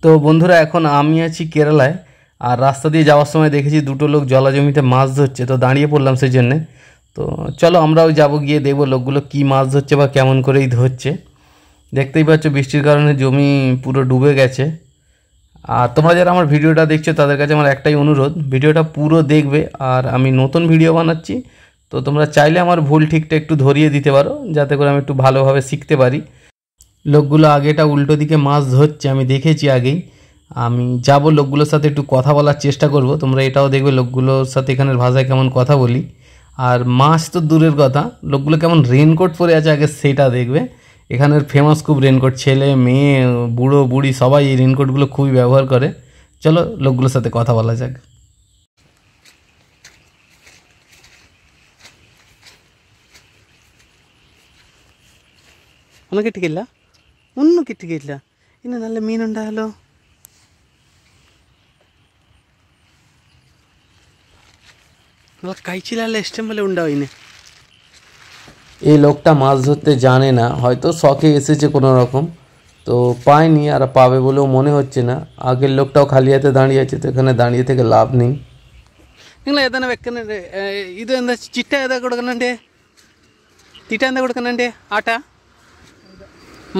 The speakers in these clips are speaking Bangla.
তো বন্ধুরা এখন আমি আছি কেরালায়, আর রাস্তা দিয়ে যাওয়ার সময় দেখেছি দুটো লোক জলা জমিতে মাছ ধরছে, তো দাঁড়িয়ে পড়লাম সেই জন্যে। তো চলো আমরাও যাবো, গিয়ে দেখবো লোকগুলো কী মাছ ধরছে বা কেমন করেই ধরছে। দেখতেই পাচ্ছ বৃষ্টির কারণে জমি পুরো ডুবে গেছে। আর তোমরা যারা আমার ভিডিওটা দেখছো তাদের কাছে আমার একটাই অনুরোধ, ভিডিওটা পুরো দেখবে। আর আমি নতুন ভিডিও বানাচ্ছি, তো তোমরা চাইলে আমার ভুল ঠিকটা একটু ধরিয়ে দিতে পারো, যাতে করে আমি একটু ভালোভাবে শিখতে পারি। লোকগুলো আগেটা উল্টো দিকে মাছ ধরছে, আমি দেখেছি আগেই। আমি যাব লোকগুলোর সাথে একটু কথা বলার চেষ্টা করব, তোমরা এটাও দেখবে লোকগুলোর সাথে এখানের ভাষায় কেমন কথা বলি। আর মাছ তো দূরের কথা, লোকগুলো কেমন রেনকোট পরে আছে আগে সেটা দেখবে। এখানের ফেমাস খুব রেনকোট, ছেলে মেয়ে বুড়ো বুড়ি সবাই এই রেনকোটগুলো খুবই ব্যবহার করে। চলো লোকগুলোর সাথে কথা বলা যাক। ಒನಗೆ ಟಿಕಿಲ್ಲ ಒನ್ನು ಕಿಟ್ಟಿಗಿಲ್ಲ ಇನ್ನು നല്ല മീനുണ്ടായാലോ. നല്ല কাইচিলালে ইഷ്ടം പോലെ ഉണ്ടാവും ইনে। এই লোকটা মাছ ধরতে জানে না, হয়তো শখে এসেছে কোনো রকম, তো পায়নি আর পাবে বলেও মনে হচ্ছে না। আগের লোকটাও খালি হাতে দাঁড়িয়ে আছে, তো এখানে দাঁড়িয়ে থেকে লাভ নেই। നിങ്ങൾ ഏതാണ് വെക്കുന്നത്? ഇത് എന്താ ചിട്ട ഏതാ കൊടുക്കുന്നുണ്ട്? തീറ്റ എന്താ കൊടുക്കുന്നുണ്ട്? ആട്ട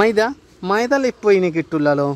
മൈദ മൈദ ഇപ്പോൾ ഇനി കിട്ടില്ലല്ലോ.